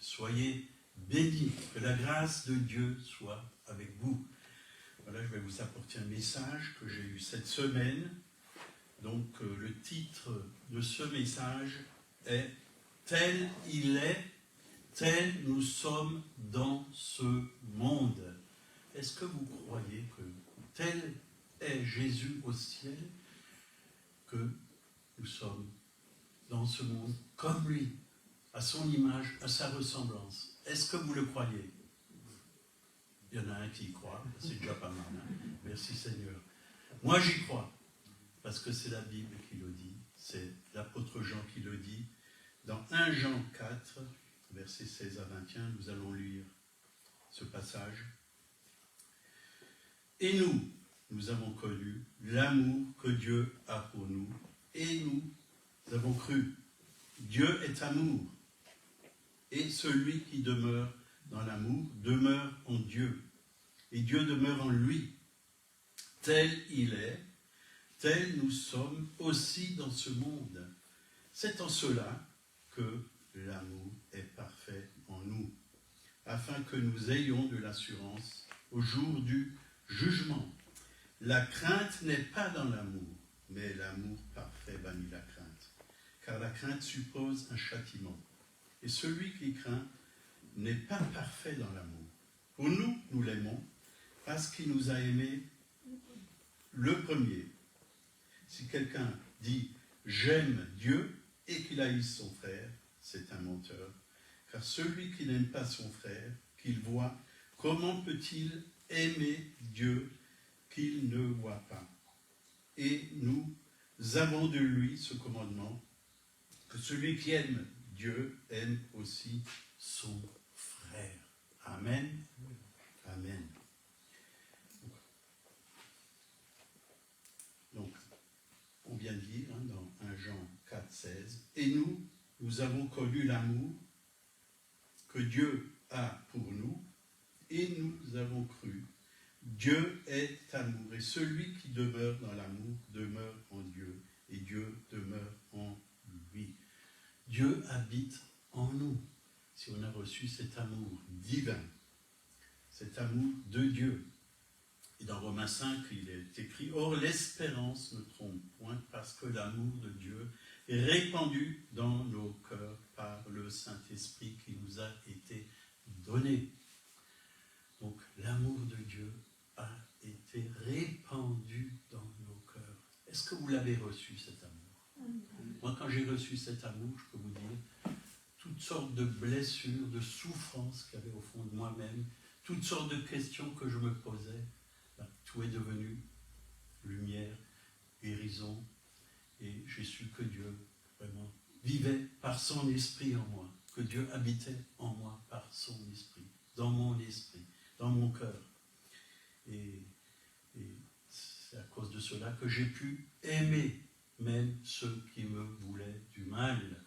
soyez bénis, que la grâce de Dieu soit avec vous. Voilà, je vais vous apporter un message que j'ai eu cette semaine. Donc, le titre de ce message est « Tel il est, tel nous sommes dans ce monde ». Est-ce que vous croyez que tel est Jésus au ciel, que nous sommes dans ce monde comme lui, à son image, à sa ressemblance? Est-ce que vous le croyez? Il y en a un qui y croit, c'est déjà pas mal. Hein? Merci Seigneur. Moi j'y crois, parce que c'est la Bible qui le dit, c'est l'apôtre Jean qui le dit. Dans 1 Jean 4, versets 16 à 21, nous allons lire ce passage. Et nous avons connu l'amour que Dieu a pour nous, et nous avons cru. Dieu est amour, et celui qui demeure dans l'amour demeure en Dieu, et Dieu demeure en lui. Tel il est, tel nous sommes aussi dans ce monde. C'est en cela que l'amour est parfait en nous, afin que nous ayons de l'assurance au jour du jugement. La crainte n'est pas dans l'amour, mais l'amour parfait bannit la crainte, car la crainte suppose un châtiment. Et celui qui craint n'est pas parfait dans l'amour. Pour nous, nous l'aimons, parce qu'il nous a aimés le premier. Si quelqu'un dit « j'aime Dieu » et qu'il haïsse son frère, c'est un menteur. Car celui qui n'aime pas son frère, qu'il voit, comment peut-il aimer Dieu qu'il ne voit pas? Et nous avons de lui ce commandement, que celui qui aime Dieu aime aussi son frère. Amen. Amen. Donc, on vient de lire dans 1 Jean 4, 16, « Et nous avons connu l'amour que Dieu a pour nous, et nous avons cru. Dieu est amour, et celui qui demeure dans l'amour demeure en Dieu, et Dieu demeure en lui. » Dieu habite en nous, si on a reçu cet amour divin, cet amour de Dieu. Et dans Romains 5, il est écrit « Or l'espérance ne trompe point, parce que l'amour de Dieu est répandu dans nos cœurs par le Saint-Esprit qui nous a été donné. » Donc l'amour de Dieu a été répandu dans nos cœurs. Est-ce que vous l'avez reçu, cet amour? Moi, quand j'ai reçu cet amour, je peux vous dire, toutes sortes de blessures, de souffrances qu'il y avait au fond de moi-même, toutes sortes de questions que je me posais, ben, tout est devenu lumière, guérison, et j'ai su que Dieu, vraiment, vivait par son esprit en moi, que Dieu habitait en moi par son esprit, dans mon cœur. Et c'est à cause de cela que j'ai pu aimer même ceux qui me voulaient du mal.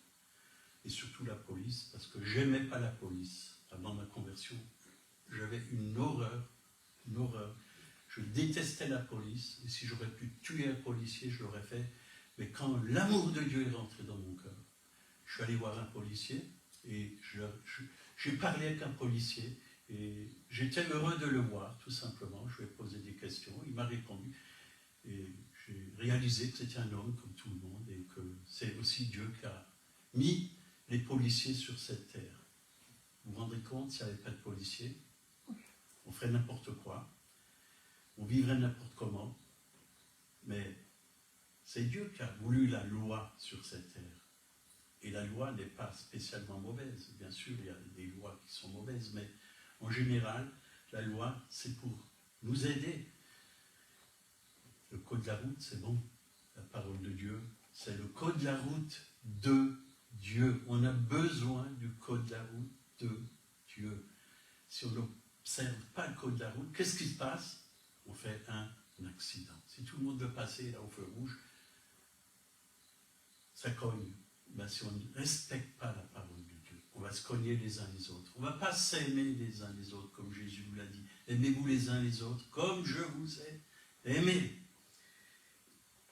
Et surtout la police, parce que je n'aimais pas la police. Avant ma conversion, j'avais une horreur. Je détestais la police, et si j'aurais pu tuer un policier, je l'aurais fait. Mais quand l'amour de Dieu est rentré dans mon cœur, je suis allé voir un policier, et j'ai parlé avec un policier, et j'étais heureux de le voir, tout simplement. Je lui ai posé des questions, il m'a répondu, et j'ai réalisé que c'était un homme comme tout le monde, et que c'est aussi Dieu qui a mis les policiers sur cette terre. Vous vous rendez compte, s'il n'y avait pas de policiers, on ferait n'importe quoi, on vivrait n'importe comment, mais c'est Dieu qui a voulu la loi sur cette terre. Et la loi n'est pas spécialement mauvaise. Bien sûr, il y a des lois qui sont mauvaises, mais en général, la loi, c'est pour nous aider. Le code de la route, c'est bon. La parole de Dieu, c'est le code de la route de Dieu. On a besoin du code de la route de Dieu. Si on n'observe pas le code de la route, qu'est-ce qui se passe? On fait un accident. Si tout le monde veut passer là au feu rouge, ça cogne. Ben, si on ne respecte pas la parole de Dieu, on va se cogner les uns les autres. On ne va pas s'aimer les uns les autres, comme Jésus vous l'a dit. Aimez-vous les uns les autres, comme je vous ai aimé.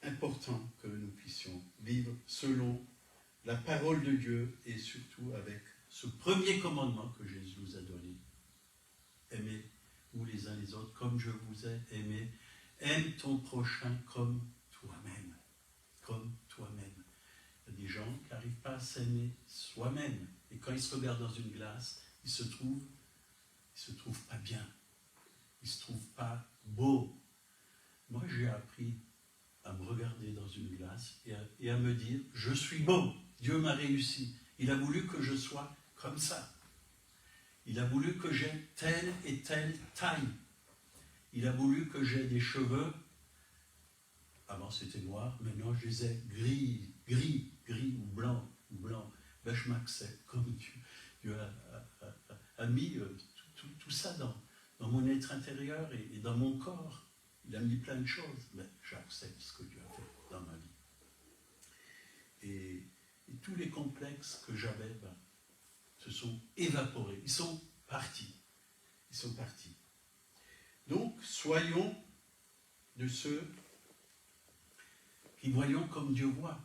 Important que nous puissions vivre selon la parole de Dieu et surtout avec ce premier commandement que Jésus nous a donné. Aimez-vous les uns les autres comme je vous ai aimé. Aime ton prochain comme toi-même. Comme toi-même. Il y a des gens qui n'arrivent pas à s'aimer soi-même. Et quand ils se regardent dans une glace, ils se trouvent pas bien. Ils ne se trouvent pas beaux. Moi, j'ai appris à me regarder dans une glace et à me dire, je suis beau. Dieu m'a réussi. Il a voulu que je sois comme ça. Il a voulu que j'aie telle et telle taille. Il a voulu que j'aie des cheveux. Avant c'était noir, maintenant je les ai gris ou blanc. Ben, je m'accepte comme Dieu a mis tout ça dans mon être intérieur et dans mon corps. Il a mis plein de choses, mais j'accepte ce que Dieu a fait dans ma vie. Et tous les complexes que j'avais, ben, se sont évaporés. Ils sont partis. Donc, soyons de ceux qui voyons comme Dieu voit.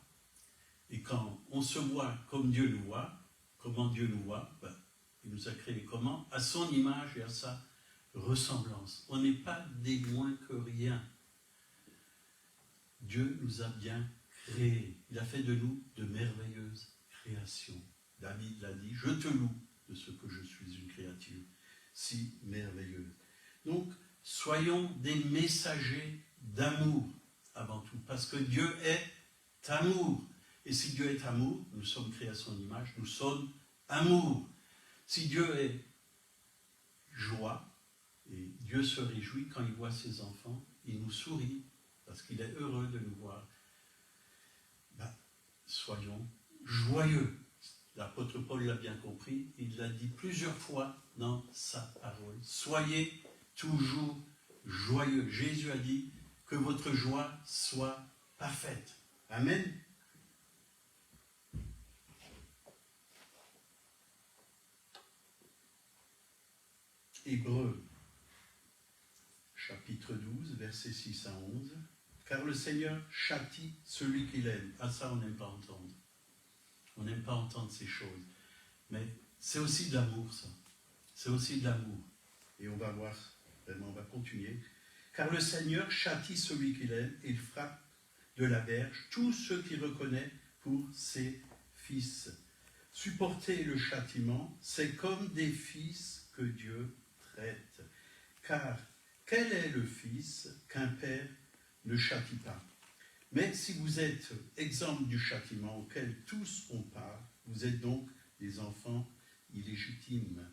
Et quand on se voit comme Dieu nous voit, comment Dieu nous voit, ben, il nous a créés comment? À son image et à sa ressemblance. On n'est pas des moins que rien. Dieu nous a bien créés. Il a fait de nous de merveilleuses créations. David l'a dit, je te loue de ce que je suis une créature si merveilleuse. Donc, soyons des messagers d'amour avant tout, parce que Dieu est amour. Et si Dieu est amour, nous sommes créés à son image, nous sommes amour. Si Dieu est joie, et Dieu se réjouit quand il voit ses enfants, il nous sourit, parce qu'il est heureux de nous voir. Ben, soyons joyeux. L'apôtre Paul l'a bien compris, il l'a dit plusieurs fois dans sa parole. Soyez toujours joyeux. Jésus a dit que votre joie soit parfaite. Amen. Hébreux, chapitre 12, versets 6 à 11. Car le Seigneur châtie celui qu'il aime. Ah, ça, on n'aime pas entendre. On n'aime pas entendre ces choses. Mais c'est aussi de l'amour, ça. C'est aussi de l'amour. Et on va voir, vraiment, on va continuer. Car le Seigneur châtie celui qu'il aime et il frappe de la verge tous ceux qu'il reconnaît pour ses fils. Supporter le châtiment, c'est comme des fils que Dieu traite. Car quel est le fils qu'un père ne châtie pas? Mais si vous êtes exempts du châtiment auquel tous ont part, vous êtes donc des enfants illégitimes.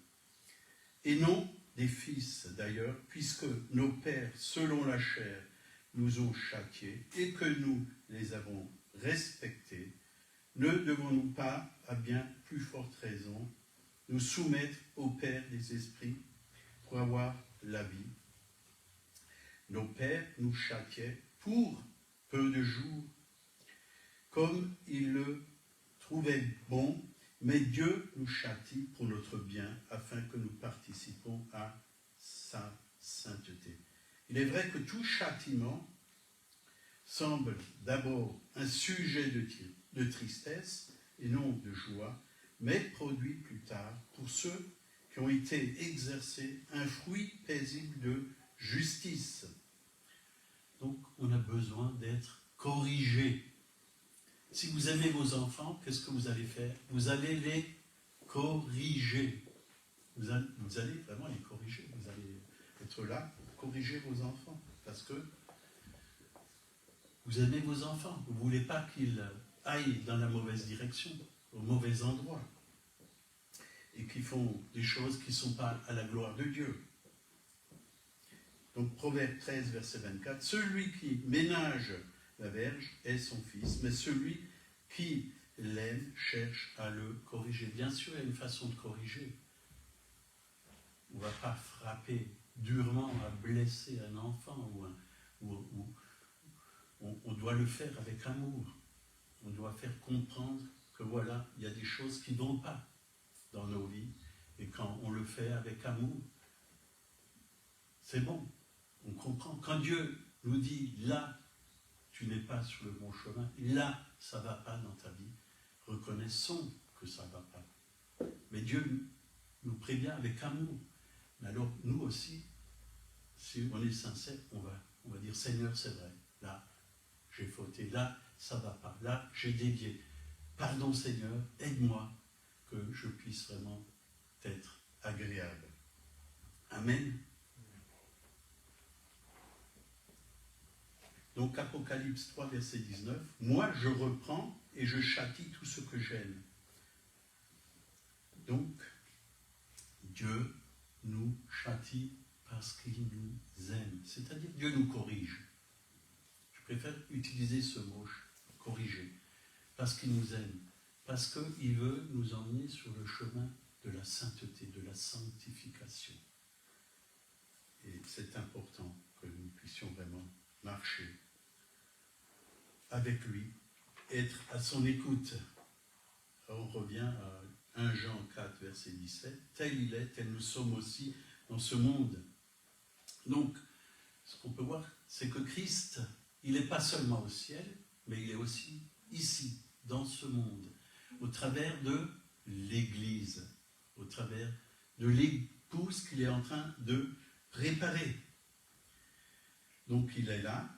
Et non des fils d'ailleurs, puisque nos pères, selon la chair, nous ont châtiés et que nous les avons respectés, ne devons-nous pas, à bien plus forte raison, nous soumettre au Père des esprits pour avoir la vie? Nos pères nous châtiaient pour peu de jours, comme ils le trouvaient bon, mais Dieu nous châtie pour notre bien, afin que nous participons à sa sainteté. Il est vrai que tout châtiment semble d'abord un sujet de tristesse et non de joie, mais produit plus tard, pour ceux qui ont été exercés, un fruit paisible de justice. Donc, on a besoin d'être corrigé. Si vous aimez vos enfants, qu'est-ce que vous allez faire? Vous allez les corriger. Vous allez vraiment les corriger. Vous allez être là pour corriger vos enfants. Parce que vous aimez vos enfants. Vous ne voulez pas qu'ils aillent dans la mauvaise direction, au mauvais endroit. Et qu'ils font des choses qui ne sont pas à la gloire de Dieu. Donc, Proverbe 13, verset 24, « Celui qui ménage la verge est son fils, mais celui qui l'aime cherche à le corriger. » Bien sûr, il y a une façon de corriger. On ne va pas frapper durement à blesser un enfant, on doit le faire avec amour. On doit faire comprendre que voilà, il y a des choses qui ne vont pas dans nos vies, et quand on le fait avec amour, c'est bon. On comprend. Quand Dieu nous dit, là, tu n'es pas sur le bon chemin, là, ça ne va pas dans ta vie, reconnaissons que ça ne va pas. Mais Dieu nous prévient avec amour. Mais alors, nous aussi, si on est sincère, on va dire, Seigneur, c'est vrai, là, j'ai fauté, là, ça ne va pas, là, j'ai dévié. Pardon, Seigneur, aide-moi, que je puisse vraiment être agréable. Amen. Donc, Apocalypse 3, verset 19, « Moi, je reprends et je châtie tout ce que j'aime. » Donc, Dieu nous châtie parce qu'il nous aime. C'est-à-dire, Dieu nous corrige. Je préfère utiliser ce mot, corriger. Parce qu'il nous aime. Parce qu'il veut nous emmener sur le chemin de la sainteté, de la sanctification. Et c'est important que nous puissions vraiment marcher avec lui, être à son écoute. Alors on revient à 1 Jean 4, verset 17. Tel il est, tel nous sommes aussi dans ce monde. Donc, ce qu'on peut voir, c'est que Christ, il n'est pas seulement au ciel, mais il est aussi ici, dans ce monde, au travers de l'Église, au travers de l'épouse qu'il est en train de réparer. Donc il est là,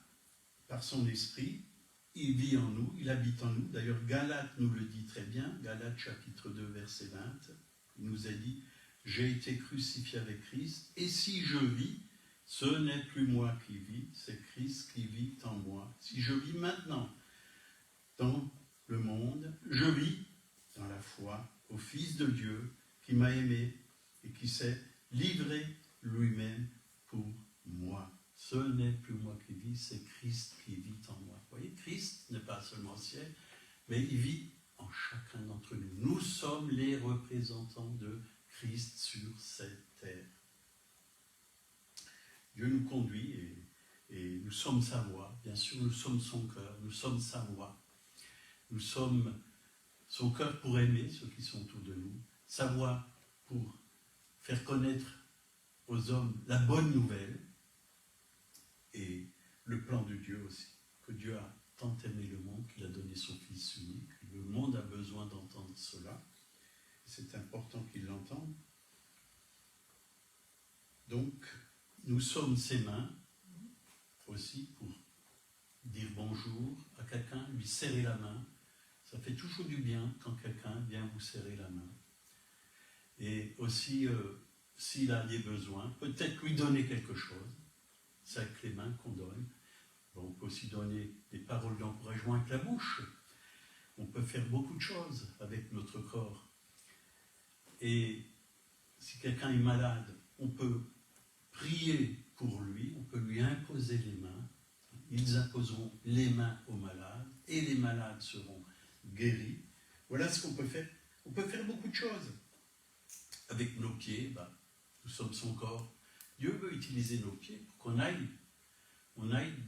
par son esprit, il vit en nous, il habite en nous. D'ailleurs, Galates nous le dit très bien, Galates chapitre 2, verset 20, il nous a dit, « J'ai été crucifié avec Christ, et si je vis, ce n'est plus moi qui vis, c'est Christ qui vit en moi. Si je vis maintenant dans le monde, je vis dans la foi au Fils de Dieu qui m'a aimé et qui s'est livré lui-même pour moi. Ce n'est plus moi qui vis, c'est Christ qui vit en moi. » Vous voyez, Christ n'est pas seulement au ciel, mais il vit en chacun d'entre nous. Nous sommes les représentants de Christ sur cette terre. Dieu nous conduit et nous sommes sa voix. Bien sûr, nous sommes son cœur, nous sommes sa voix. Nous sommes son cœur pour aimer ceux qui sont autour de nous, sa voix pour faire connaître aux hommes la bonne nouvelle et le plan de Dieu aussi, que Dieu a tant aimé le monde qu'il a donné son Fils unique. Le monde a besoin d'entendre cela. C'est important qu'il l'entende. Donc, nous sommes ses mains aussi pour dire bonjour à quelqu'un, lui serrer la main. Ça fait toujours du bien quand quelqu'un vient vous serrer la main. Et aussi, s'il a des besoins, peut-être lui donner quelque chose. C'est avec les mains qu'on donne. Bon, on peut aussi donner des paroles d'encouragement avec la bouche. On peut faire beaucoup de choses avec notre corps. Et si quelqu'un est malade, on peut prier pour lui, on peut lui imposer les mains. Ils imposeront les mains aux malades et les malades seront guéris. Voilà ce qu'on peut faire. On peut faire beaucoup de choses. Avec nos pieds, nous sommes son corps. Dieu veut utiliser nos pieds pour qu'on aille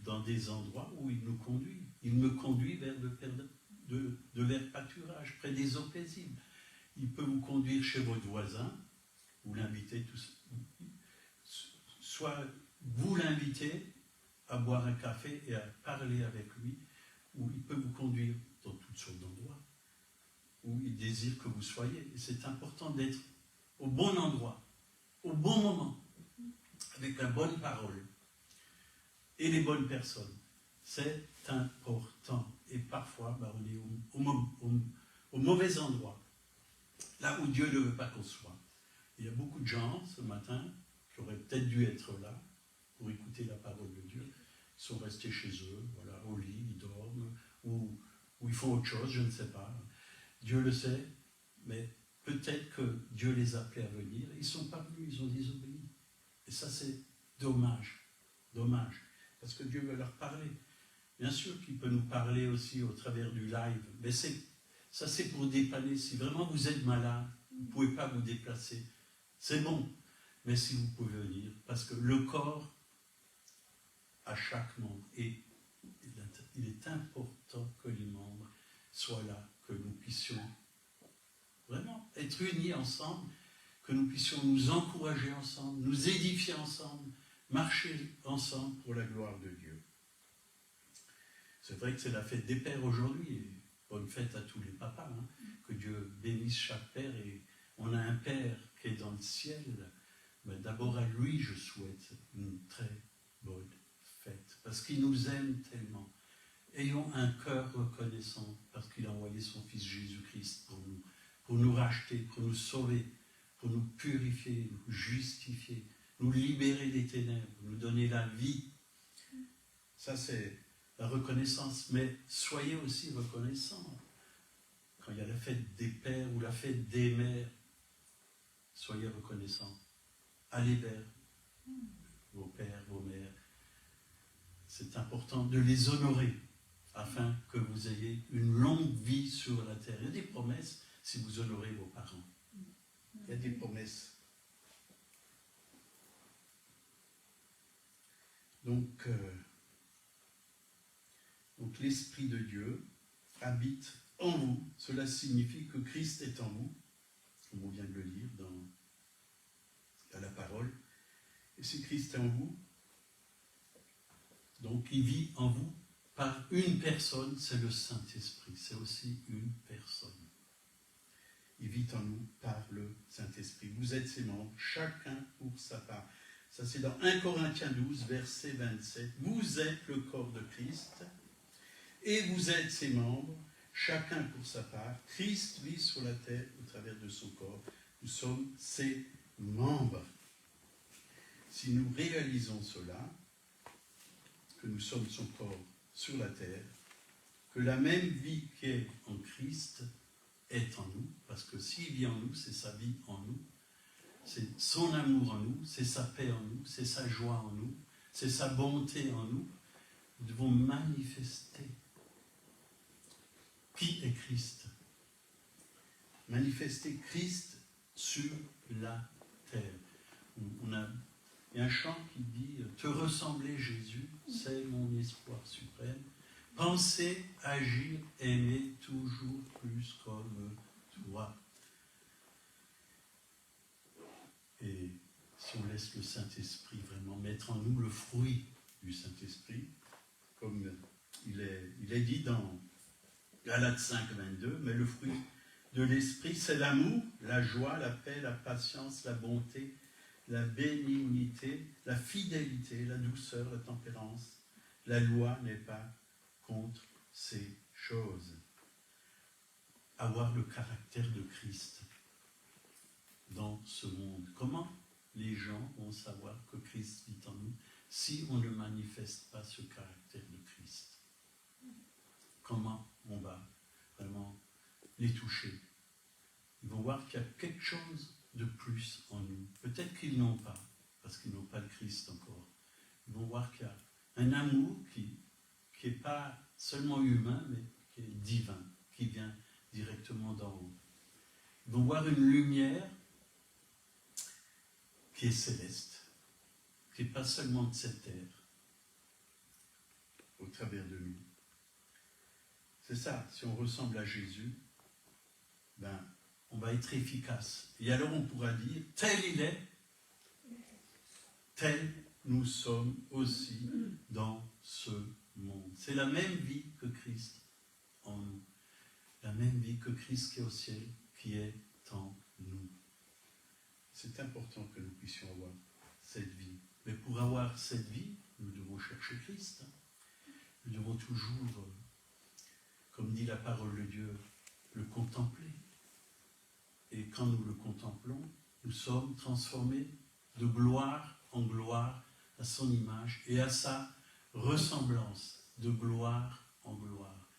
dans des endroits où il nous conduit. Il me conduit vers de verts pâturages, près des eaux paisibles. Il peut vous conduire chez votre voisin, vous l'invitez tous, soit vous l'invitez à boire un café et à parler avec lui, ou il peut vous conduire dans toutes sortes d'endroits où il désire que vous soyez. Et c'est important d'être au bon endroit, au bon moment, avec la bonne parole et les bonnes personnes. C'est important. Et parfois, on est au mauvais endroit, là où Dieu ne veut pas qu'on soit. Il y a beaucoup de gens ce matin qui auraient peut-être dû être là pour écouter la parole de Dieu. Ils sont restés chez eux, voilà, au lit, ils dorment, ou ils font autre chose, je ne sais pas. Dieu le sait, mais peut-être que Dieu les appelait à venir. Ils ne sont pas venus, ils ont désobéi. Et ça, c'est dommage. Dommage. Parce que Dieu veut leur parler. Bien sûr qu'il peut nous parler aussi au travers du live, mais ça c'est pour dépanner. Si vraiment vous êtes malade, vous ne pouvez pas vous déplacer, c'est bon. Mais si vous pouvez venir, parce que le corps a chaque membre. Et il est important que les membres soient là, que nous puissions vraiment être unis ensemble, que nous puissions nous encourager ensemble, nous édifier ensemble, marcher ensemble pour la gloire de Dieu. C'est vrai que c'est la fête des pères aujourd'hui, et bonne fête à tous les papas, que Dieu bénisse chaque père et On a un Père qui est dans le ciel, mais d'abord à lui je souhaite une très bonne fête, parce qu'il nous aime tellement. Ayons un cœur reconnaissant, parce qu'il a envoyé son Fils Jésus-Christ pour nous racheter, pour nous sauver, pour nous purifier, nous justifier, nous libérer des ténèbres, nous donner la vie. Ça c'est la reconnaissance, mais soyez aussi reconnaissants. Quand il y a la fête des pères ou la fête des mères, soyez reconnaissants. Allez vers vos pères, vos mères. C'est important de les honorer afin que vous ayez une longue vie sur la terre. Il y a des promesses si vous honorez vos parents. Il y a des promesses. Donc l'Esprit de Dieu habite en vous. Cela signifie que Christ est en vous, comme on vient de le lire à la parole. Et si Christ est en vous, donc il vit en vous par une personne, c'est le Saint-Esprit. C'est aussi une personne. Il vit en nous par le Saint-Esprit. Vous êtes ses membres, chacun pour sa part. Ça c'est dans 1 Corinthiens 12, verset 27. Vous êtes le corps de Christ et vous êtes ses membres, chacun pour sa part. Christ vit sur la terre au travers de son corps. Nous sommes ses membres. Si nous réalisons cela, que nous sommes son corps sur la terre, que la même vie qui est en Christ est en nous, parce que s'il vit en nous, c'est sa vie en nous, c'est son amour en nous, c'est sa paix en nous, c'est sa joie en nous, c'est sa bonté en nous. Nous devons manifester qui est Christ. Manifester Christ sur la terre. Il y a un chant qui dit « Te ressembler, Jésus, c'est mon espoir suprême. Penser, agir, aimer toujours plus comme toi. » Et si on laisse le Saint-Esprit vraiment mettre en nous le fruit du Saint-Esprit, comme il est dit dans Galates 5, 22, mais le fruit de l'Esprit, c'est l'amour, la joie, la paix, la patience, la bonté, la bénignité, la fidélité, la douceur, la tempérance. La loi n'est pas contre ces choses. Avoir le caractère de Christ dans ce monde. Comment les gens vont savoir que Christ vit en nous si on ne manifeste pas ce caractère de Christ? Comment on va vraiment les toucher? Ils vont voir qu'il y a quelque chose de plus en nous. Peut-être qu'ils n'ont pas, parce qu'ils n'ont pas le Christ encore. Ils vont voir qu'il y a un amour qui n'est pas seulement humain, mais qui est divin, qui vient directement d'en haut. Ils vont voir une lumière qui est céleste, qui n'est pas seulement de cette terre, au travers de nous. C'est ça, si on ressemble à Jésus, on va être efficace. Et alors on pourra dire, tel il est, tel nous sommes aussi dans ce monde. C'est la même vie que Christ en nous. La même vie que Christ qui est au ciel, qui est en nous. C'est important que nous puissions avoir cette vie. Mais pour avoir cette vie, nous devons chercher Christ. Nous devons toujours, comme dit la parole de Dieu, le contempler. Et quand nous le contemplons, nous sommes transformés de gloire en gloire à son image et à sa ressemblance, de gloire en gloire.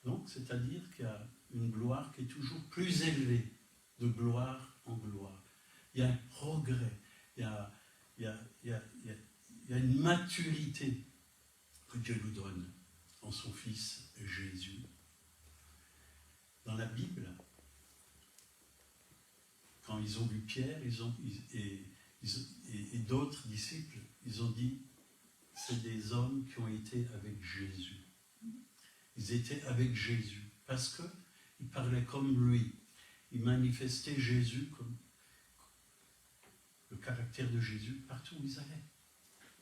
Donc, c'est-à-dire qu'il y a une gloire qui est toujours plus élevée, de gloire en gloire. Il y a un progrès, il y a une maturité que Dieu nous donne en son Fils Jésus. Dans la Bible, quand ils ont vu Pierre et d'autres disciples, ils ont dit, c'est des hommes qui ont été avec Jésus. Ils étaient avec Jésus, parce qu'ils parlaient comme lui. Ils manifestaient Jésus comme le caractère de Jésus partout où ils allaient.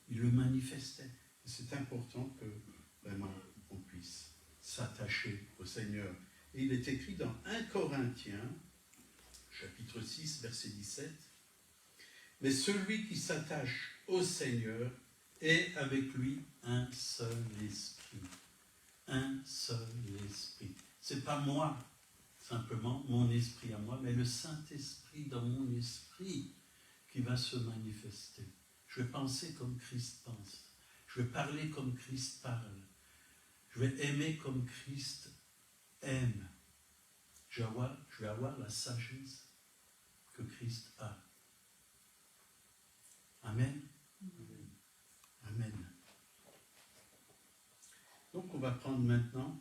Ils le manifestaient. Et c'est important que vraiment on puisse s'attacher au Seigneur. Et il est écrit dans 1 Corinthiens, chapitre 6, verset 17. Mais celui qui s'attache au Seigneur est avec lui un seul esprit. Un seul esprit. C'est pas moi, simplement mon esprit à moi, mais le Saint-Esprit dans mon esprit qui va se manifester. Je vais penser comme Christ pense. Je vais parler comme Christ parle. Je vais aimer comme Christ aime. Je vais avoir la sagesse que Christ a. Amen. Amen. Donc on va prendre maintenant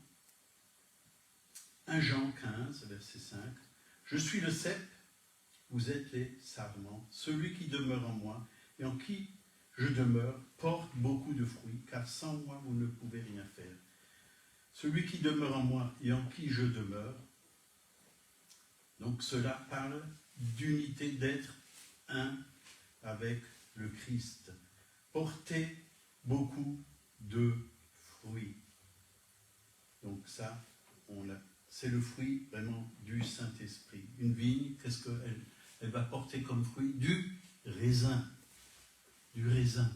1 Jean 15, verset 5. Je suis le cep, vous êtes les sarments. Celui qui demeure en moi et en qui je demeure porte beaucoup de fruits, car sans moi vous ne pouvez rien faire. Celui qui demeure en moi et en qui je demeure, donc cela parle d'unité, d'être un avec le Christ. Porter beaucoup de fruits. Donc ça, c'est le fruit vraiment du Saint-Esprit. Une vigne, qu'est-ce qu'elle elle va porter comme fruit? Du raisin. Du raisin.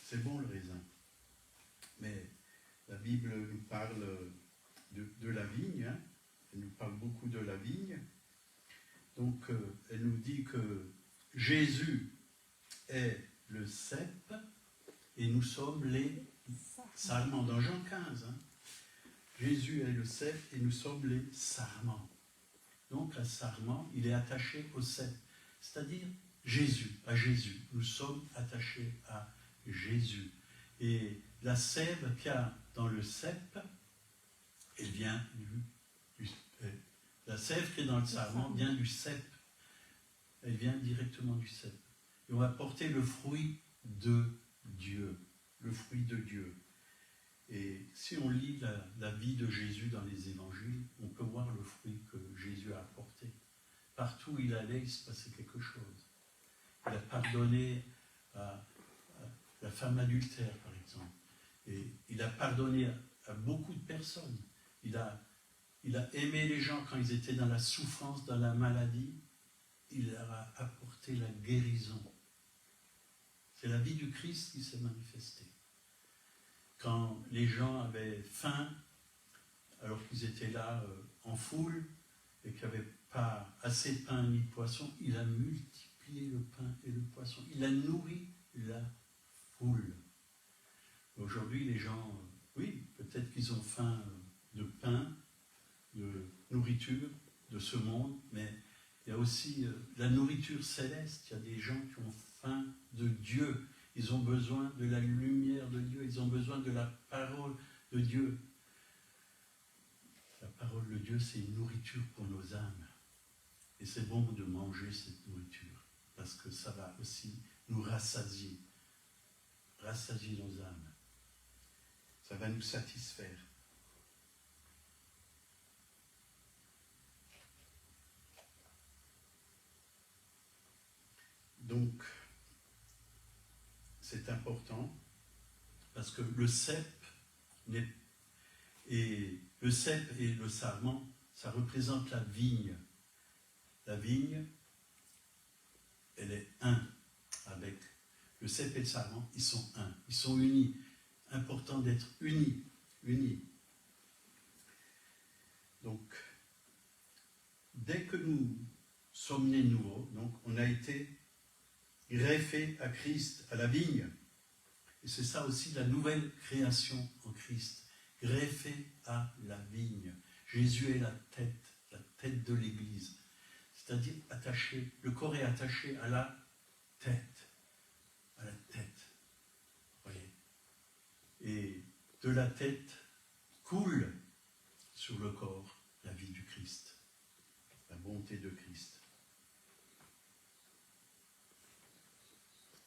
C'est bon le raisin. Mais la Bible nous parle de la vigne. Hein. Elle nous parle beaucoup de la vigne. Donc elle nous dit que Jésus est le cep et nous sommes les sarments. Dans Jean 15, hein, Jésus est le cep et nous sommes les sarments. Donc la sarment, il est attaché au cep, c'est-à-dire Jésus, à Jésus. Nous sommes attachés à Jésus. Et la sève qu'il y a dans le cep, elle vient la sève qui est dans le sarment vient du cep. Elle vient directement du cep. Et on va porter le fruit de Dieu. Le fruit de Dieu. Et si on lit la vie de Jésus dans les évangiles, on peut voir le fruit que Jésus a apporté. Partout où il allait, il se passait quelque chose. Il a pardonné à la femme adultère, par exemple. Et il a pardonné à beaucoup de personnes. Il a aimé les gens quand ils étaient dans la souffrance, dans la maladie. Il leur a apporté la guérison. C'est la vie du Christ qui s'est manifestée. Quand les gens avaient faim, alors qu'ils étaient là en foule, et qu'il n'y avait pas assez de pain ni de poisson, il a multiplié le pain et le poisson. Il a nourri la foule. Aujourd'hui, les gens, oui, peut-être qu'ils ont faim de pain, de nourriture, de ce monde, mais il y a aussi la nourriture céleste. Il y a des gens qui ont faim de Dieu. Ils ont besoin de la lumière de Dieu. Ils ont besoin de la parole de Dieu. La parole de Dieu, c'est une nourriture pour nos âmes. Et c'est bon de manger cette nourriture, parce que ça va aussi nous rassasier. Rassasier nos âmes. Ça va nous satisfaire. Donc, c'est important, parce que le cep et le sarment, ça représente la vigne. La vigne, elle est un avec le cep et le sarment, ils sont un, ils sont unis. Important d'être unis, unis. Donc, dès que nous sommes nés nouveaux, donc on a été greffés à Christ, à la vigne. Et c'est ça aussi la nouvelle création en Christ. Greffé à la vigne. Jésus est la tête de l'Église. C'est-à-dire attaché, le corps est attaché à la tête. À la tête. Vous voyez. Et de la tête coule sur le corps la vie du Christ. La bonté de Christ.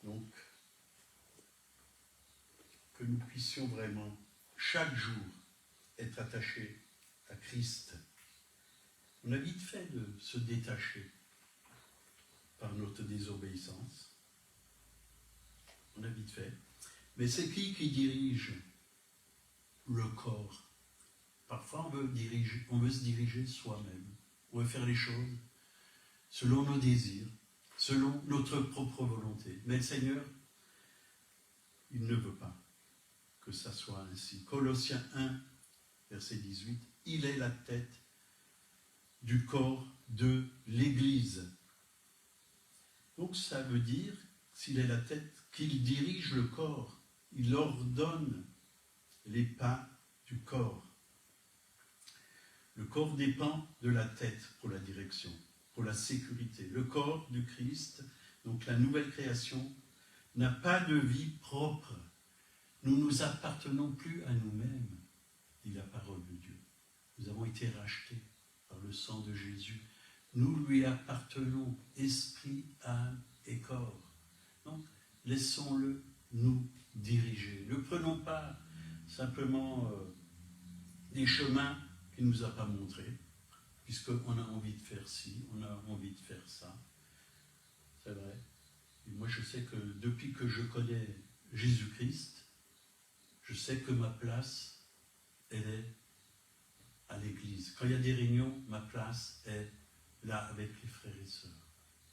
Donc, que nous puissions vraiment, chaque jour, être attachés à Christ. On a vite fait de se détacher par notre désobéissance. On a vite fait. Mais c'est qui dirige le corps? Parfois, on veut se diriger soi-même. on veut faire les choses selon nos désirs, selon notre propre volonté. Mais le Seigneur, il ne veut pas que ça soit ainsi. Colossiens 1, verset 18, il est la tête du corps de l'Église. Donc ça veut dire, s'il est la tête, qu'il dirige le corps, il ordonne les pas du corps. Le corps dépend de la tête pour la direction, pour la sécurité. Le corps du Christ, donc la nouvelle création, n'a pas de vie propre. Nous ne nous appartenons plus à nous-mêmes, dit la parole de Dieu. Nous avons été rachetés par le sang de Jésus. Nous lui appartenons, esprit, âme et corps. Donc, laissons-le nous diriger. Ne prenons pas simplement des chemins qu'il ne nous a pas montrés, puisqu'on a envie de faire ci, on a envie de faire ça. C'est vrai. Et moi, je sais que depuis que je connais Jésus-Christ, je sais que ma place, elle est à l'église. Quand il y a des réunions, ma place est là avec les frères et sœurs.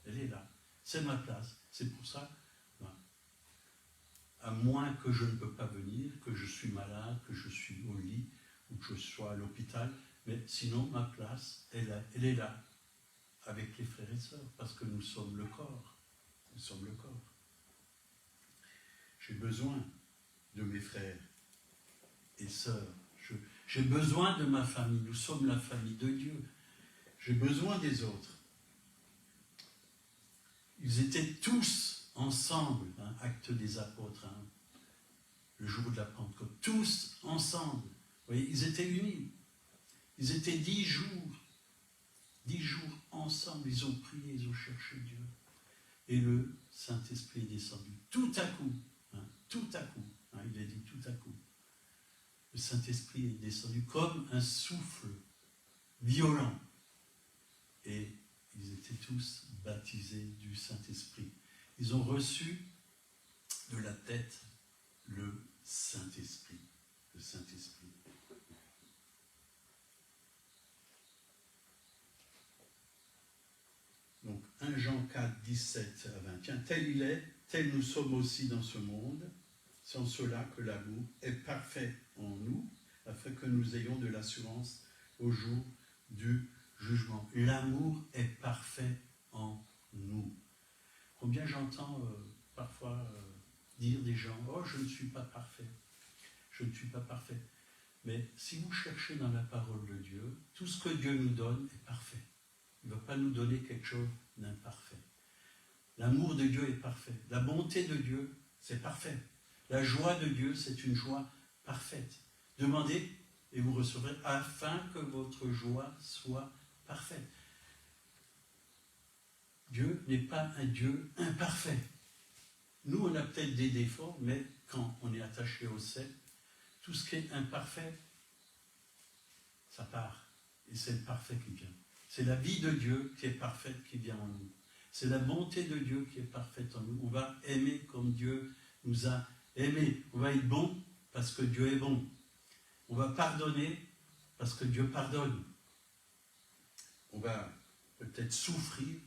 Elle est là. C'est ma place. C'est pour ça, à moins que je ne peux pas venir, que je suis malade, que je suis au lit, ou que je sois à l'hôpital, mais sinon ma place, elle est là, avec les frères et sœurs, parce que nous sommes le corps. Nous sommes le corps. J'ai besoin de mes frères et sœurs. J'ai besoin de ma famille. Nous sommes la famille de Dieu. J'ai besoin des autres. Ils étaient tous ensemble, acte des apôtres, le jour de la Pentecôte. Tous ensemble. Vous voyez, ils étaient unis. Ils étaient 10 jours. 10 jours ensemble. Ils ont prié, ils ont cherché Dieu. Et le Saint-Esprit est descendu. Tout à coup. Tout à coup. Il a dit tout à coup. Le Saint-Esprit est descendu comme un souffle violent. Et ils étaient tous baptisés du Saint-Esprit. Ils ont reçu de la tête le Saint-Esprit. Le Saint-Esprit. Donc 1 Jean 4, 17 à 21. Tel il est, tel nous sommes aussi dans ce monde. C'est en cela que l'amour est parfait en nous, afin que nous ayons de l'assurance au jour du jugement. L'amour est parfait en nous. Combien j'entends parfois dire des gens, « Oh, je ne suis pas parfait. Je ne suis pas parfait. » Mais si vous cherchez dans la parole de Dieu, tout ce que Dieu nous donne est parfait. Il ne va pas nous donner quelque chose d'imparfait. L'amour de Dieu est parfait. La bonté de Dieu, c'est parfait. La joie de Dieu, c'est une joie parfaite. Demandez et vous recevrez afin que votre joie soit parfaite. Dieu n'est pas un Dieu imparfait. Nous, on a peut-être des défauts, mais quand on est attaché au ciel, tout ce qui est imparfait, ça part. Et c'est le parfait qui vient. C'est la vie de Dieu qui est parfaite qui vient en nous. C'est la bonté de Dieu qui est parfaite en nous. On va aimer comme Dieu nous a aimés. On va être bon parce que Dieu est bon. On va pardonner parce que Dieu pardonne. On va peut-être souffrir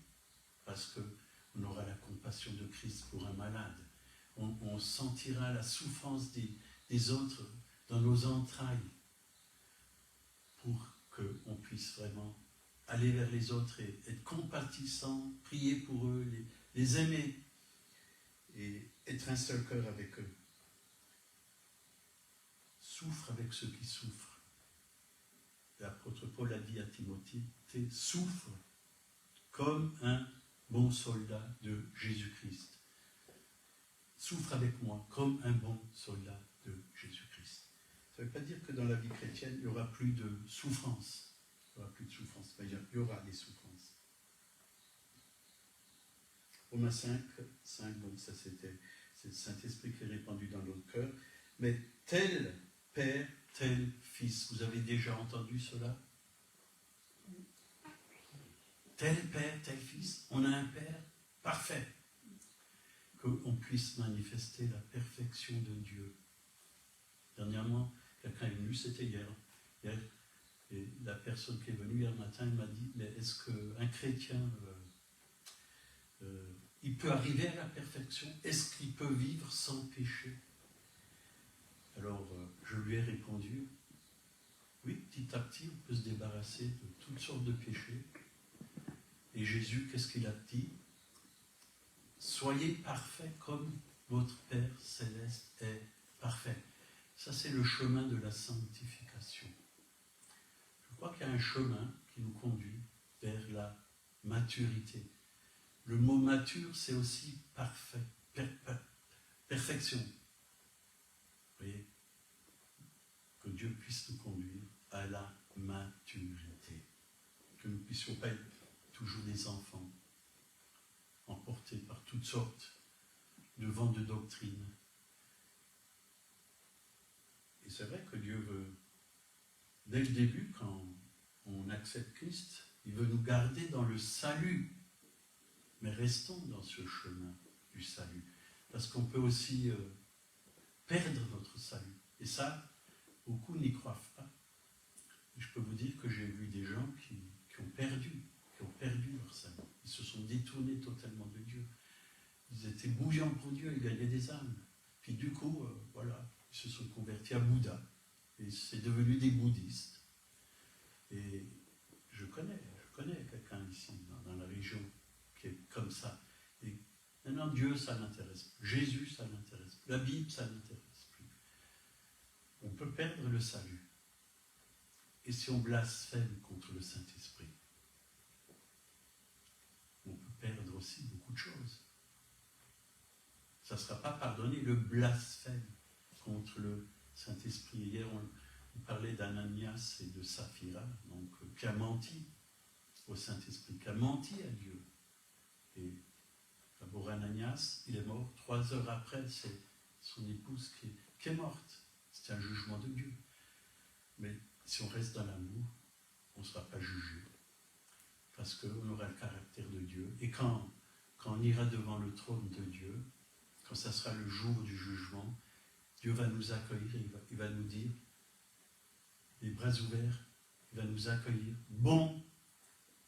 parce qu'on aura la compassion de Christ pour un malade. On sentira la souffrance des autres dans nos entrailles pour qu'on puisse vraiment aller vers les autres et être compatissant, prier pour eux, les aimer et être un seul cœur avec eux. Souffre avec ceux qui souffrent. L'apôtre Paul a dit à Timothée, souffre comme un bon soldat de Jésus-Christ. Souffre avec moi comme un bon soldat de Jésus-Christ. Ça ne veut pas dire que dans la vie chrétienne, il n'y aura plus de souffrance. Il n'y aura plus de souffrance. Il y aura des souffrances. Romains 5, donc ça c'est le Saint-Esprit qui est répandu dans notre cœur. Mais tel Père, tel Fils. Vous avez déjà entendu cela? Tel Père, tel Fils. On a un Père parfait. Qu'on puisse manifester la perfection de Dieu. Dernièrement, quelqu'un est venu, c'était hier. Et la personne qui est venue hier matin m'a dit, mais est-ce qu'un chrétien, il peut arriver à la perfection? Est-ce qu'il peut vivre sans péché? Alors, je lui ai répondu, oui, petit à petit, on peut se débarrasser de toutes sortes de péchés. Et Jésus, qu'est-ce qu'il a dit? Soyez parfaits comme votre Père céleste est parfait. Ça, c'est le chemin de la sanctification. Je crois qu'il y a un chemin qui nous conduit vers la maturité. Le mot mature, c'est aussi parfait, perfection. Vous voyez? Que Dieu puisse nous conduire à la maturité. Que nous ne puissions pas être toujours des enfants, emportés par toutes sortes de vents de doctrine. Et c'est vrai que Dieu veut, dès le début, quand on accepte Christ, il veut nous garder dans le salut. Mais restons dans ce chemin du salut. Parce qu'on peut aussi perdre notre salut. Et ça, beaucoup n'y croient pas. Et je peux vous dire que j'ai vu des gens qui ont perdu leur salut. Ils se sont détournés totalement de Dieu. Ils étaient bouillants pour Dieu, ils gagnaient des âmes. Puis du coup, voilà, ils se sont convertis à Bouddha. Et c'est devenu des bouddhistes. Et je connais quelqu'un ici, dans la région, qui est comme ça. Et maintenant, Dieu, ça ne l'intéresse plus. Jésus, ça ne l'intéresse plus. La Bible, ça ne l'intéresse plus. On peut perdre le salut. Et si on blasphème contre le Saint-Esprit, on peut perdre aussi beaucoup de choses. Ça ne sera pas pardonné, le blasphème contre le Saint-Esprit. Hier, on parlait d'Ananias et de Saphira, donc, qui a menti au Saint-Esprit, qui a menti à Dieu. Et d'abord Ananias, il est mort. 3 heures après, c'est son épouse qui est morte. C'est un jugement de Dieu. Mais si on reste dans l'amour, on ne sera pas jugé. Parce qu'on aura le caractère de Dieu. Et quand on ira devant le trône de Dieu, quand ça sera le jour du jugement, Dieu va nous accueillir, il va nous dire, les bras ouverts, il va nous accueillir, bon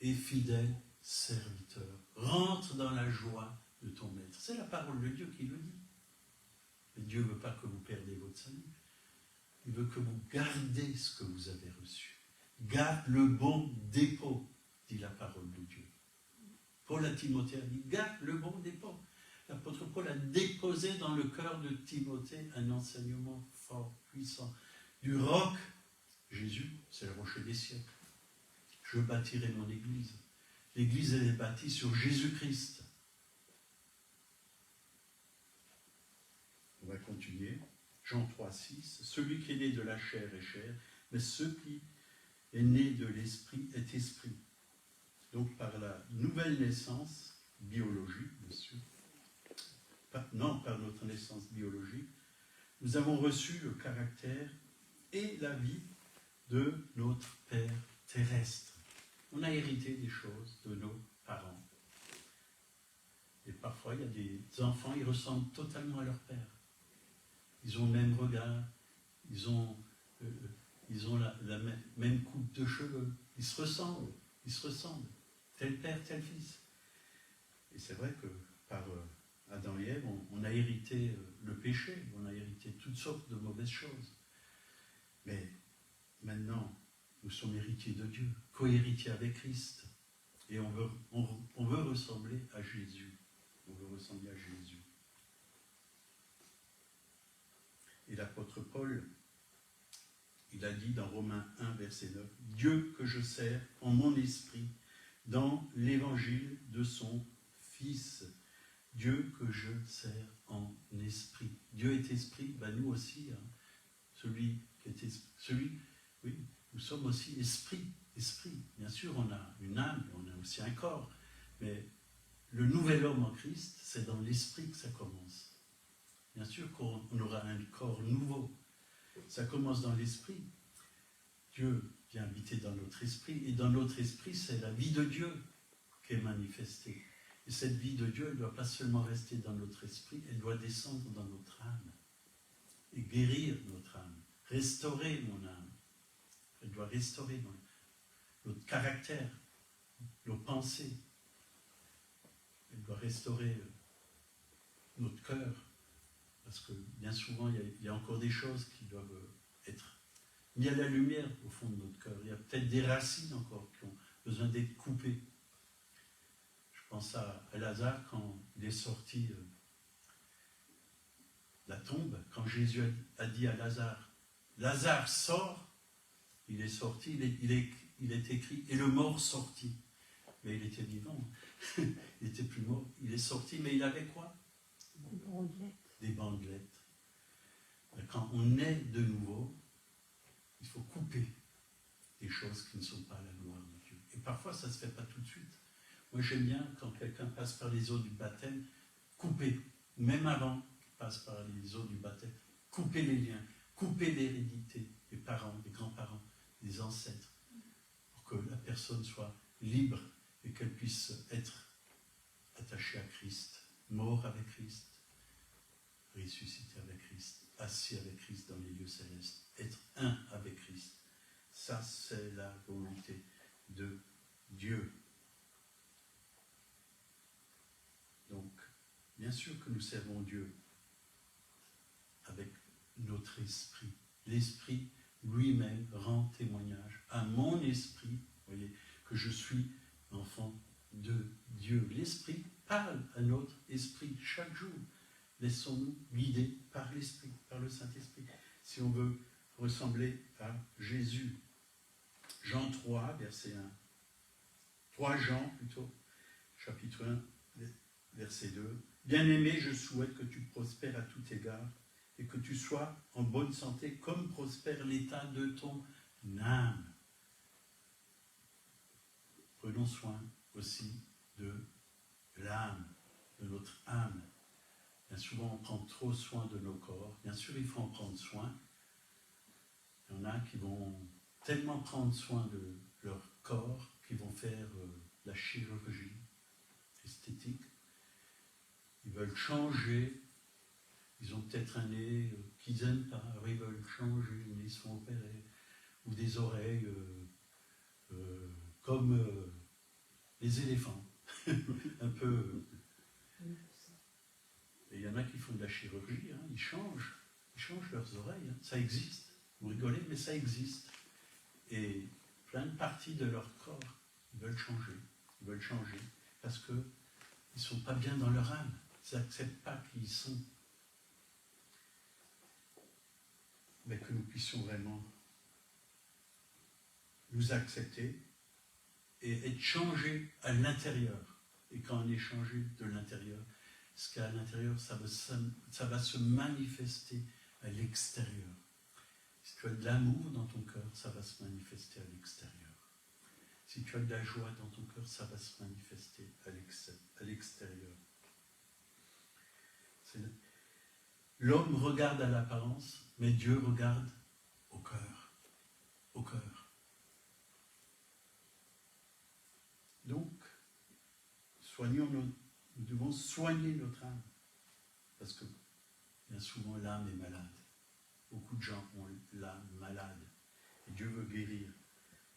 et fidèle serviteur, rentre dans la joie de ton maître. C'est la parole de Dieu qui le dit. Mais Dieu ne veut pas que vous perdez votre salut. Il veut que vous gardez ce que vous avez reçu. Garde le bon dépôt, dit la parole de Dieu. Paul à Timothée a dit, garde le bon dépôt. L'apôtre Paul a déposé dans le cœur de Timothée un enseignement fort, puissant. Du roc, Jésus, c'est le rocher des siècles. Je bâtirai mon église. L'église, elle est bâtie sur Jésus-Christ. On va continuer. Jean 3, 6. Celui qui est né de la chair est chair, mais celui qui est né de l'esprit est esprit. Donc par la nouvelle naissance biologique, bien sûr, par notre naissance biologique, nous avons reçu le caractère et la vie de notre Père terrestre. On a hérité des choses de nos parents. Et parfois, il y a des enfants, ils ressemblent totalement à leur père. Ils ont le même regard, ils ont la même coupe de cheveux. Ils se ressemblent. Tel père, tel fils. Et c'est vrai que par Adam et Ève, on a hérité le péché, on a hérité toutes sortes de mauvaises choses. Mais maintenant, nous sommes héritiers de Dieu, co-héritiers avec Christ. Et on veut ressembler à Jésus. On veut ressembler à Jésus. Et l'apôtre Paul, il a dit dans Romains 1, verset 9, « Dieu que je sers en mon esprit dans l'évangile de son Fils. » Dieu que je sers en esprit. Dieu est esprit, ben nous aussi, hein, celui qui est esprit, oui, nous sommes aussi esprit. Bien sûr, on a une âme, on a aussi un corps, mais le nouvel homme en Christ, c'est dans l'esprit que ça commence. Bien sûr qu'on aura un corps nouveau. Ça commence dans l'esprit. Dieu vient habiter dans notre esprit, et dans notre esprit, c'est la vie de Dieu qui est manifestée. Et cette vie de Dieu, elle ne doit pas seulement rester dans notre esprit, elle doit descendre dans notre âme et guérir notre âme, restaurer mon âme. Elle doit restaurer notre caractère, nos pensées. Elle doit restaurer notre cœur. Parce que bien souvent, il y a encore des choses qui doivent être mises à la lumière au fond de notre cœur. Il y a peut-être des racines encore qui ont besoin d'être coupées. Je pense à Lazare quand il est sorti de la tombe, quand Jésus a dit à Lazare, Lazare sort, il est sorti, il est écrit, et le mort sortit. Mais il était vivant, il n'était plus mort, il est sorti, mais il avait quoi? Des bandelettes. Des bandelettes. Quand on est de nouveau, il faut couper des choses qui ne sont pas à la gloire de Dieu. Et parfois, ça ne se fait pas tout de suite. Moi, j'aime bien quand quelqu'un passe par les eaux du baptême, couper, même avant qu'il passe par les eaux du baptême, couper les liens, couper l'hérédité des parents, des grands-parents, des ancêtres, pour que la personne soit libre et qu'elle puisse être attachée à Christ, mort avec Christ, ressuscité avec Christ, assis avec Christ dans les lieux célestes, être un avec Christ. Ça, c'est la volonté de Dieu. Donc, bien sûr que nous servons Dieu avec notre esprit. L'esprit lui-même rend témoignage à mon esprit, vous voyez, que je suis enfant de Dieu. L'esprit parle à notre esprit chaque jour. Laissons-nous guider par l'esprit, par le Saint-Esprit, si on veut ressembler à Jésus. Jean 3, verset 1. 3 Jean, plutôt, chapitre 1, verset 2. Bien-aimé, je souhaite que tu prospères à tout égard et que tu sois en bonne santé comme prospère l'état de ton âme. Prenons soin aussi de l'âme, de notre âme. Bien souvent, on prend trop soin de nos corps. Bien sûr, il faut en prendre soin. Il y en a qui vont tellement prendre soin de leur corps qu'ils vont faire la chirurgie esthétique. Ils veulent changer. Ils ont peut-être un nez qu'ils n'aiment pas. Alors ils veulent changer. Ils se font opérer. Ou des oreilles comme les éléphants. Un peu. Et il y en a qui font de la chirurgie. Hein. Ils changent leurs oreilles. Hein. Ça existe. Vous rigolez, mais ça existe. Et plein de parties de leur corps, ils veulent changer. Ils veulent changer parce qu'ils ne sont pas bien dans leur âme. Ils n'acceptent pas qui ils sont. Mais que nous puissions vraiment nous accepter et être changés à l'intérieur. Et quand on est changé de l'intérieur, ce qu'il y a à l'intérieur, ça va se manifester à l'extérieur. Si tu as de l'amour dans ton cœur, ça va se manifester à l'extérieur. Si tu as de la joie dans ton cœur, ça va se manifester à l'extérieur. L'homme regarde à l'apparence, mais Dieu regarde au cœur. Au cœur. Donc, nous devons soigner notre âme. Parce que, bien souvent, l'âme est malade. Beaucoup de gens ont l'âme malade. Et Dieu veut guérir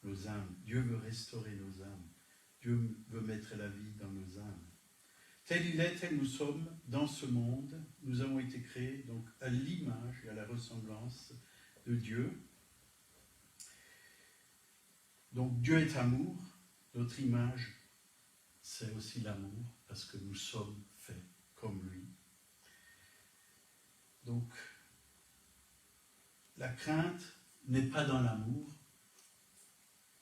nos âmes. Dieu veut restaurer nos âmes. Dieu veut mettre la vie dans nos âmes. Tel il est, tel nous sommes dans ce monde. Nous avons été créés donc à l'image et à la ressemblance de Dieu. Donc Dieu est amour. Notre image, c'est aussi l'amour, parce que nous sommes faits comme lui. Donc, la crainte n'est pas dans l'amour,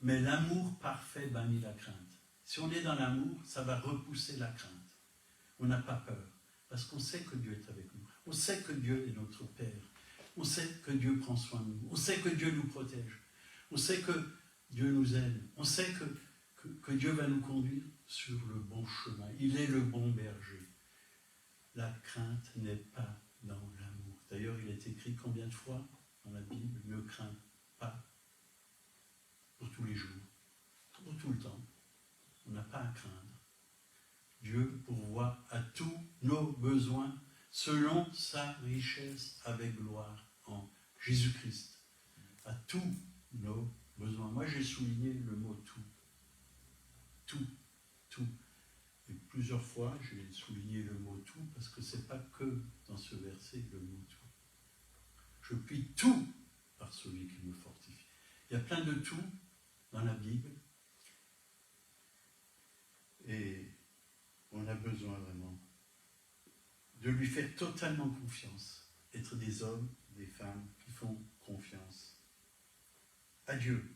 mais l'amour parfait bannit la crainte. Si on est dans l'amour, ça va repousser la crainte. On n'a pas peur, parce qu'on sait que Dieu est avec nous. On sait que Dieu est notre Père. On sait que Dieu prend soin de nous. On sait que Dieu nous protège. On sait que Dieu nous aide. On sait que Dieu va nous conduire sur le bon chemin. Il est le bon berger. La crainte n'est pas dans l'amour. D'ailleurs, il est écrit combien de fois dans la Bible, ne crains pas pour tous les jours, pour tout le temps. On n'a pas à craindre. Dieu pourvoit à tous nos besoins selon sa richesse avec gloire en Jésus-Christ. À tous nos besoin. Moi, j'ai souligné le mot tout. Tout, tout. Et plusieurs fois, j'ai souligné le mot tout parce que c'est pas que dans ce verset le mot tout. Je puis tout par celui qui me fortifie. Il y a plein de tout dans la Bible et on a besoin vraiment de lui faire totalement confiance, être des hommes, des femmes qui font confiance à Dieu.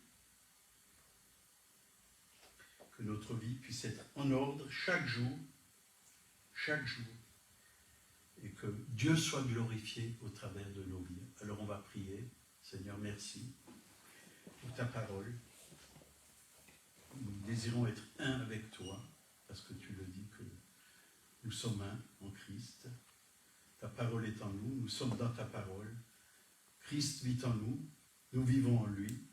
Que notre vie puisse être en ordre chaque jour, et que Dieu soit glorifié au travers de nos vies. Alors on va prier. Seigneur, merci pour ta parole. Nous désirons être un avec toi, parce que tu le dis que nous sommes un en Christ. Ta parole est en nous, nous sommes dans ta parole. Christ vit en nous, nous vivons en lui.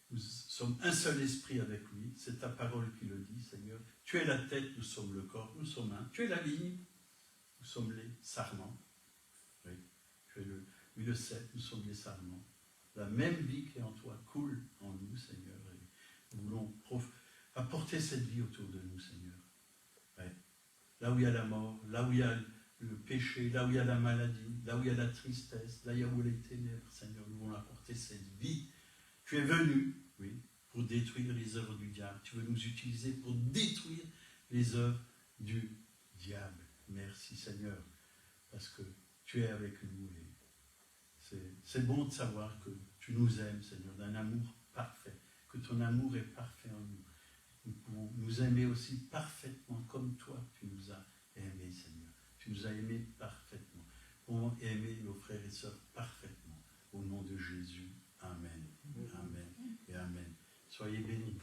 Nous sommes un seul esprit avec lui. C'est ta parole qui le dit, Seigneur. Tu es la tête, nous sommes le corps, nous sommes un. Tu es la vigne, nous sommes les sarments. Oui, tu es le cep, nous sommes les sarments. La même vie qui est en toi coule en nous, Seigneur. Et nous voulons apporter cette vie autour de nous, Seigneur. Ouais. Là où il y a la mort, là où il y a le péché, là où il y a la maladie, là où il y a la tristesse, là où il y a les ténèbres, Seigneur, nous voulons apporter cette vie. Tu es venu, oui, pour détruire les œuvres du diable. Tu veux nous utiliser pour détruire les œuvres du diable. Merci, Seigneur, parce que tu es avec nous. C'est bon de savoir que tu nous aimes, Seigneur, d'un amour parfait, que ton amour est parfait en nous. Nous pouvons nous aimer aussi parfaitement comme toi, tu nous as aimés, Seigneur. Tu nous as aimés parfaitement. Nous pouvons aimer nos frères et sœurs parfaitement. Au nom de Jésus. Amen. Amen et Amen. Soyez bénis.